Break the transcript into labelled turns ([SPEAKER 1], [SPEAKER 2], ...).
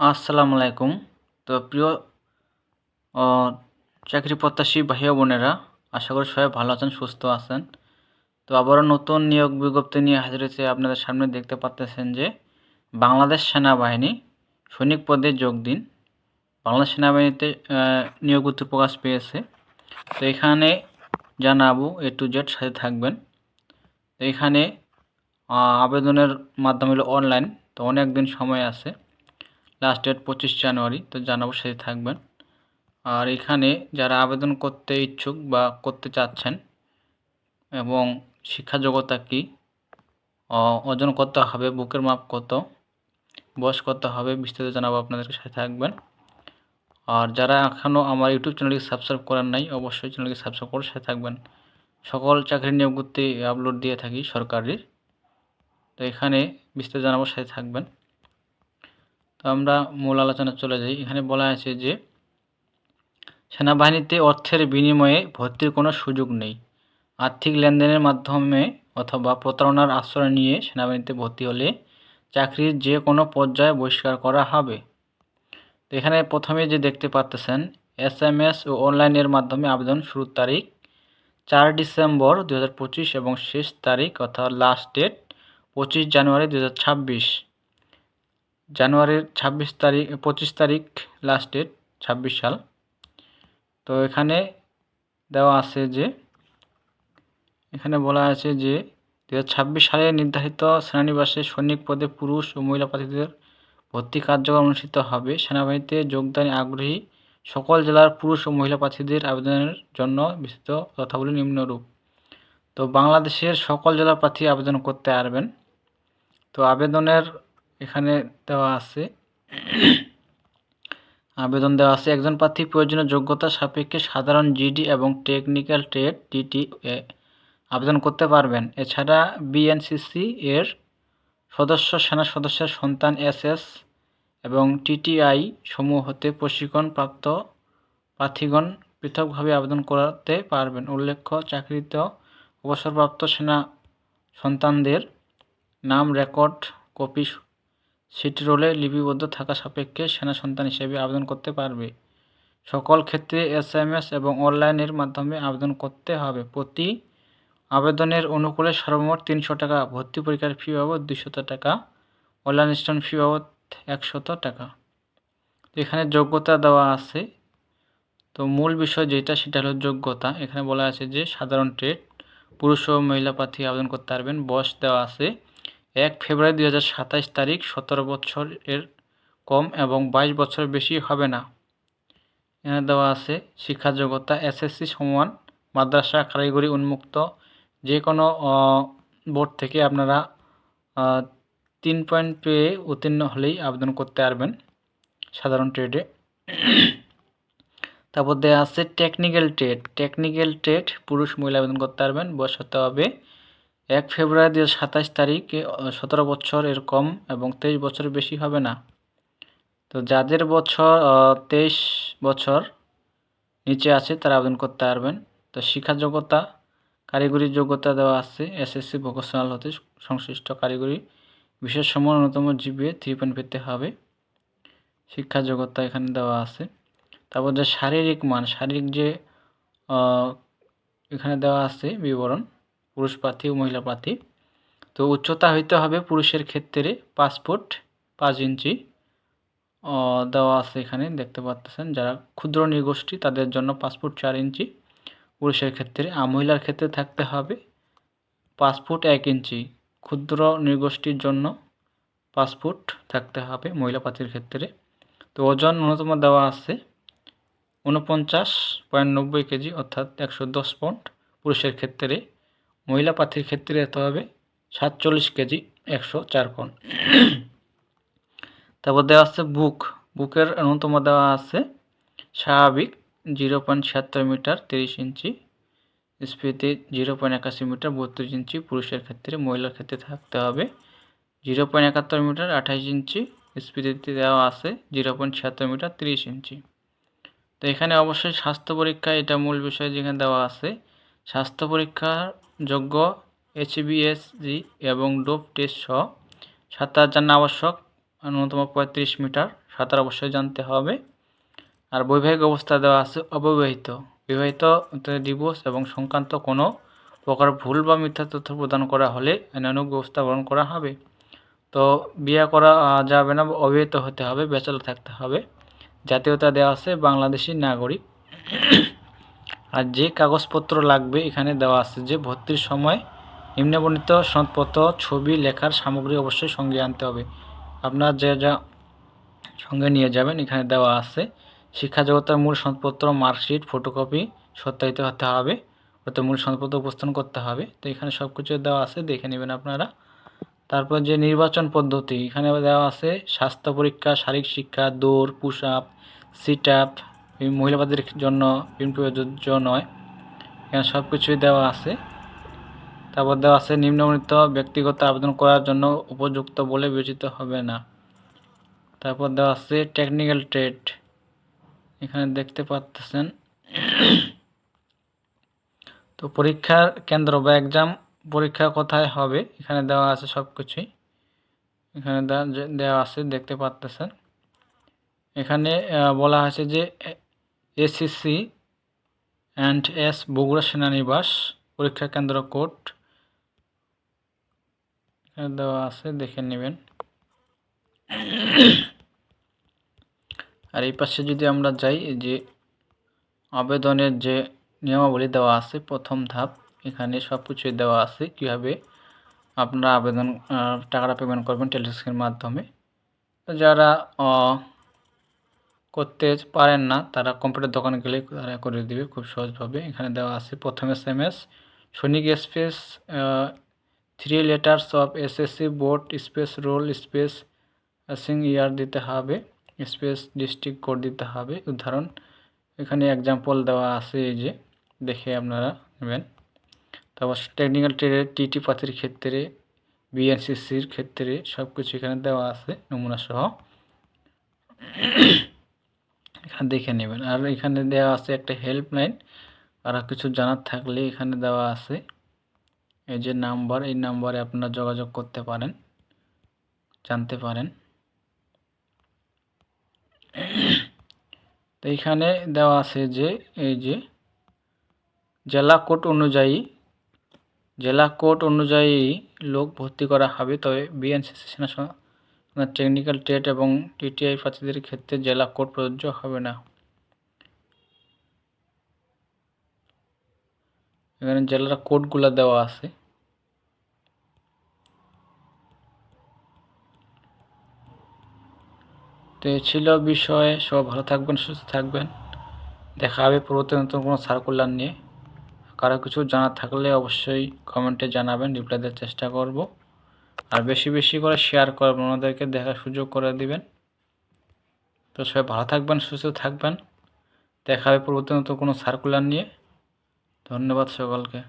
[SPEAKER 1] আসসালামু আলাইকুম। তো প্রিয় অ চাকরি প্রত্যাশী ভাই ও বোনেরা, আশা করি সবাই ভালো আছেন, সুস্থ আছেন। তো আবারও নতুন নিয়োগ বিজ্ঞপ্তি নিয়ে হাজির হয়েছি আপনাদের সামনে। দেখতে পাচ্তেছেন যে বাংলাদেশ সেনাবাহিনী সৈনিক পদে যোগ দিন। বাংলাদেশ সেনাবাহিনীতে নিয়োগ প্রকাশ পেয়েছে। তো এখানে জানাবো A to Z, সাথে থাকবেন। তো এখানে আবেদনের মাধ্যম হলো অনলাইন। তো অনেক দিন সময় আছে, লাস্ট ডেট 25 জানুয়ারি। তো জানাবো, সাথে থাকবেন। আর এখানে যারা আবেদন করতে ইচ্ছুক বা করতে চাচ্ছেন এবং শিক্ষা যোগ্যতা কী, ওজন কত হবে, বুকের মাপ কত, বয়স কত হবে, বিস্তারিত জানাবো, আপনাদেরকে সাথে থাকবেন। আর যারা এখনও আমার ইউটিউব চ্যানেলকে সাবস্ক্রাইব করেন নাই, অবশ্যই চ্যানেলকে সাবস্ক্রাইব করে সাথে থাকবেন। সকল চাকরি নিয়োগ করতে আপলোড দিয়ে থাকি সরকারির। তো এখানে বিস্তারিত জানাবো, সাথে থাকবেন। তো আমরা মূল আলোচনা চলে যাই। এখানে বলা আছে যে সেনাবাহিনীতে অর্থের বিনিময়ে ভর্তির কোনো সুযোগ নেই। আর্থিক লেনদেনের মাধ্যমে অথবা প্রতারণার আশ্রয় নিয়ে সেনাবাহিনীতে ভর্তি হলে চাকরির যে কোনো পর্যায়ে বহিষ্কার করা হবে। তো এখানে প্রথমে যে দেখতে পাচ্তেছেন, SMS ও অনলাইনের মাধ্যমে আবেদন শুরুর তারিখ 4 ডিসেম্বর 2025 এবং শেষ তারিখ অর্থাৎ লাস্ট ডেট 25 জানুয়ারি 2026। জানুয়ারির 25 তারিখ লাস্ট ডেট, 26 সাল। তো এখানে দেওয়া আছে যে, এখানে বলা আছে যে 2026 সালে নির্ধারিত সেনানিবাসে সৈনিক পদে পুরুষ ও মহিলা প্রার্থীদের ভর্তি কার্যক্রম অনুষ্ঠিত হবে। সেনাবাহিনীতে যোগদানে আগ্রহী সকল জেলার পুরুষ ও মহিলা প্রার্থীদের আবেদনের জন্য বিস্তৃত তথ্যাবলী নিম্নরূপ। তো বাংলাদেশের সকল জেলার প্রার্থী আবেদন করতে পারবেন। তো আবেদনের এখানে দেওয়া আছে, একজন প্রার্থী প্রয়োজনীয় যোগ্যতা সাপেক্ষে সাধারণ GD এবং টেকনিক্যাল ট্রেড TT আবেদন করতে পারবেন। এছাড়া BNCC এর সদস্য, সেনা সদস্যের সন্তান SS এবং TTI সমূহ হতে প্রশিক্ষণপ্রাপ্ত প্রার্থীগণ পৃথকভাবে আবেদন করতে পারবেন। উল্লেখ্য, চাকরিতে অবসরপ্রাপ্ত সেনা সন্তানদের নাম রেকর্ড কপি সিটি রোলে লিপিবদ্ধ থাকা সাপেক্ষে সেনা সন্তান হিসেবে আবেদন করতে পারবে। সকল ক্ষেত্রে SMS এবং অনলাইনের মাধ্যমে আবেদন করতে হবে। প্রতি আবেদনের অনুকূলে সর্বমোট 300 টাকা, ভর্তি পরীক্ষার ফি বাবদ 200 টাকা, অনলাইন রেজিস্ট্রেশন ফি বাবদ 100 টাকা। তো এখানে যোগ্যতা দেওয়া আছে। তো মূল বিষয় যেটা, সেটা হলো যোগ্যতা। এখানে বলা আছে যে সাধারণ ট্রেড, পুরুষ ও মহিলা প্রার্থী আবেদন করতে পারবেন। বয়স দেওয়া আছে 1 ফেব্রুয়ারি 2027 তারিখ, 17 বছর এর কম এবং 22 বছরের বেশি হবে না। এখানে দেওয়া আছে শিক্ষা যোগ্যতা SSC সমান মাদ্রাসা, কারিগরি, উন্মুক্ত যে কোনো বোর্ড থেকে আপনারা 3 পয়েন্ট পেয়ে উত্তীর্ণ হলেই আবেদন করতে পারবেন সাধারণ ট্রেডে। তারপর দেওয়া আছে টেকনিক্যাল ট্রেড পুরুষ মহিলা আবেদন করতে পারবেন। বয়স হতে হবে 1 ফেব্রুয়ারি 2027 তারিখে 17 বছর এর কম এবং 23 বছরের বেশি হবে না। তো যাদের বছর 23 বছর নিচে আছে তারা আবেদন করতে পারবেন। তো শিক্ষা যোগ্যতা, কারিগরি যোগ্যতা দেওয়া আছে SSC ভোকেশনাল হতে সংশ্লিষ্ট কারিগরি বিষয়সমূহ ন্যূনতম GPA 3 পয়েন্ট পেতে হবে। শিক্ষা যোগ্যতা এখানে দেওয়া আছে। তারপর যে শারীরিক মান, যে এখানে দেওয়া আছে বিবরণ, পুরুষ প্রার্থী ও মহিলা প্রার্থী। তো উচ্চতা হইতে হবে পুরুষের ক্ষেত্রে 5 ফুট 5 ইঞ্চি দেওয়া আছে। এখানে দেখতে পাচ্ছেন, যারা ক্ষুদ্র নৃগোষ্ঠী তাদের জন্য 5 ফুট 4 ইঞ্চি পুরুষের ক্ষেত্রে, আর মহিলার ক্ষেত্রে থাকতে হবে 5 ফুট 1 ইঞ্চি। ক্ষুদ্র নৃগোষ্ঠীর জন্য 5 ফুট থাকতে হবে মহিলা প্রার্থীর ক্ষেত্রে। তো ওজন ন্যূনতম দেওয়া আছে 49.90 কেজি অর্থাৎ 110 পাউন্ড পুরুষের ক্ষেত্রে। মহিলা প্রার্থীর ক্ষেত্রে হতে হবে 47 কেজি 104 পাউন্ড। তারপর দেওয়া আছে বুকের ন্যূনতম দেওয়া আছে স্বাভাবিক 0.76 মিটার 30 ইঞ্চি, স্ফীতি 0.81 মিটার 32 ইঞ্চি পুরুষের ক্ষেত্রে। মহিলার ক্ষেত্রে থাকতে হবে 0.71 মিটার 28 ইঞ্চি, স্ফীতিতে দেওয়া আছে 0.76 মিটার 30 ইঞ্চি। তো এখানে অবশ্যই স্বাস্থ্য পরীক্ষা, এটা মূল বিষয় যেখানে দেওয়া আছে। স্বাস্থ্য পরীক্ষার যোগ্য HbSg এবং ডোপ টেস্ট সহ সাঁতার জানা আবশ্যক। ন্যূনতম 35 মিটার, সাঁতার অবশ্যই জানতে হবে। আর বৈবাহিক অবস্থা দেওয়া আছে অবিবাহিত, বিবাহিত ডিভোর্স এবং সংক্রান্ত কোনো প্রকার ভুল বা মিথ্যা তথ্য প্রদান করা হলে আইনানুগ ব্যবস্থা গ্রহণ করা হবে। তো বিয়ে করা যাবে না, অবিবাহিত হতে হবে, ব্যাচেলর থাকতে হবে। জাতীয়তা দেওয়া আছে বাংলাদেশি নাগরিক। আর যে কাগজপত্র লাগবে এখানে দেওয়া আছে যে ভর্তির সময় নিম্নবর্ণিত সনদপত্র, ছবি, লেখার সামগ্রী অবশ্যই সঙ্গে আনতে হবে। আপনার যা সঙ্গে নিয়ে যাবেন এখানে দেওয়া আছে। শিক্ষা জগতের মূল সনদপত্র, মার্কশিট, ফটোকপি সত্যায়িত হতে হবে, অর্থাৎ মূল সনদপত্র উপস্থাপন করতে হবে। তো এখানে সব কিছু দেওয়া আছে, দেখে নেবেন আপনারা। তারপর যে নির্বাচন পদ্ধতি এখানে দেওয়া আছে স্বাস্থ্য পরীক্ষা, শারীরিক শিক্ষা, দৌড়, পুশ আপ, সিট আপ, মহিলাদের জন্য প্রযোজ্য নয়, এখানে সব কিছুই দেওয়া আছে। তারপর দেওয়া আছে নিম্নবর্ণিত ব্যক্তিগত আবেদন করার জন্য উপযুক্ত বলে বিবেচিত হবে না। তারপর দেওয়া আছে টেকনিক্যাল ট্রেড, এখানে দেখতে পাচ্ছেন। তো পরীক্ষার কেন্দ্র বা এক্সাম পরীক্ষা কোথায় হবে এখানে দেওয়া আছে সব কিছুই, এখানে দেওয়া আছে দেখতে পাচ্ছেন। এখানে বলা হয়েছে যে এসিসি অ্যান্ড এস বগুড়া সেনানিবাস পরীক্ষা কেন্দ্র কোড এখানে দেওয়া আছে, দেখে নেবেন। আর এই পাশে যদি আমরা যাই, যে আবেদনের যে নিয়মাবলী দেওয়া আছে প্রথম ধাপ, এখানে সব কিছুই দেওয়া আছে কীভাবে আপনারা আবেদন টাকাটা পেমেন্ট করবেন টেলিটকের মাধ্যমে। যারা করতে পারেন না তারা কম্পিউটার দোকানে গেলে তারা করে দেবে খুব সহজভাবে। এখানে দেওয়া আছে প্রথম SMS সৈনিক space 3 letters of SSC board space roll space সিং ইয়ার দিতে হবে, স্পেস ডিস্ট্রিক্ট কোড দিতে হবে। উদাহরণ এখানে এক্সাম্পল দেওয়া আছে, এই যে দেখে আপনারা নেবেন। তারপর টেকনিক্যাল ট্রেডের TT পাতির ক্ষেত্রে, BNCCর ক্ষেত্রে সব কিছু এখানে দেওয়া আছে নমুনা সহ, এখানে দেখে নেবেন। আর এখানে দেওয়া আছে একটা হেল্পলাইন, আর কিছু জানার থাকলে এখানে দেওয়া আছে এই যে নাম্বার, এই নাম্বারে আপনারা যোগাযোগ করতে পারেন, জানতে পারেন। তো এখানে দেওয়া আছে যে এই যে জেলা কোড অনুযায়ী লোক ভর্তি করা হবে, তবে BNCC সেনা টেকনিক্যাল ট্রেড এবং TTI প্রার্থীদের ক্ষেত্রে জেলা কোড প্রযোজ্য হবে না। এখানে জেলার কোডগুলো দেওয়া আছে। তো এই ছিল বিষয়ে, সব ভালো থাকবেন, সুস্থ থাকবেন, দেখা হবে পরবর্তী নতুন কোনো সার্কুলার নিয়ে। কারো কিছু জানার থাকলে অবশ্যই কমেন্টে জানাবেন, রিপ্লাই দেওয়ার চেষ্টা করব। আর বেশি বেশি করে শেয়ার করবেন, ওনাদেরকে দেখার সুযোগ করে দিবেন। তো সবাই ভালো থাকবেন, সুস্থ থাকবেন, দেখা হবে পরবর্তী নতুন কোনো সার্কুলার নিয়ে। ধন্যবাদ সকলকে।